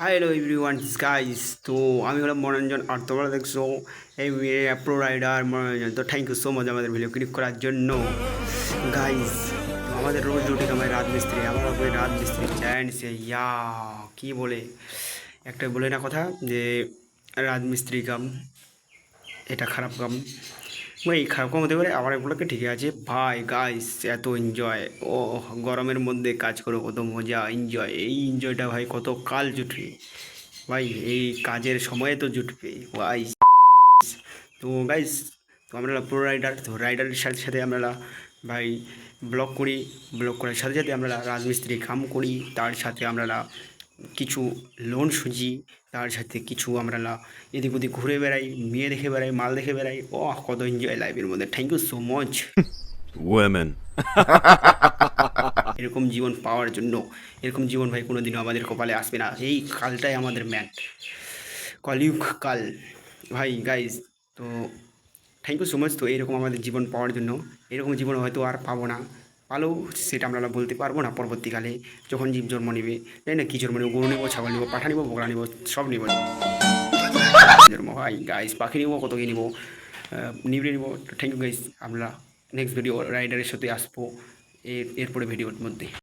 Hello everyone guys, তো আমি হলাম মনোরঞ্জন আর তোমরা দেখছো এই প্রো রাইডার মনোরঞ্জন। তো থ্যাংক ইউ সো মাচ আমাদের ভিডিও ক্লিক করার জন্য গাইস। তো আমাদের রোজ রুটিন আমার রাজমিস্ত্রি, আমার ওই রাজমিস্ত্রি চ্যান্ড সে ইয়া কী বলে একটা বলে না কথা যে রাজমিস্ত্রি কাম এটা খারাপ কাম। ভাই খারাপ কাম হতে পারে, আবার এগুলোকে ঠিকই আছে ভাই। গাইস এত এনজয়, ও গরমের মধ্যে কাজ করে কত মজা এনজয়, এই এনজয়টা ভাই কত কাল জুটবে ভাই, এই কাজের সময়ে তো জুটবে ভাই। তো গাইস, তো আমরা প্রো রাইডার, তো রাইডারের সাথে সাথে আমরা ভাই ব্লগ করি, ব্লগ করার সাথে সাথে আমরা রাজমিস্ত্রি কাম করি, তার সাথে আমরা কিছু লোন সুঝি, তার সাথে কিছু আমরা এদিক ওদিক ঘুরে বেড়াই, মেয়ে দেখে বেড়াই, মাল দেখে বেড়াই। ও কত এনজয় লাইফের মধ্যে। Thank you so much women. এরকম জীবন পাওয়ার জন্য। এরকম জীবন ভাই কোনোদিনও আমাদের কপালে আসবে না, এই কালটাই আমাদের ম্যাট, কলিযুগ কাল ভাই। গাইজ তো থ্যাংক ইউ সো মাচ। তো এইরকম আমাদের জীবন পাওয়ার জন্য, এরকম জীবন হয়তো আর পাবো না, পালেও সেটা আমরা বলতে পারবো না পরবর্তীকালে যখন জীব জন্ম নেবে। তাই না, কী জন্ম নেবো, গরু নেবো, ছাগল নেবো, পাঠা নেবো, বকরা নেবো, সব নেবো জন্ম ভাই। গাইজ পাখি নেবো, কত কী নেবো, নিবড়ে নেবো। Thank you guys. আমরা নেক্সট ভিডিও রাইডারের সাথে আসবো এরপরে ভিডিওর মধ্যে।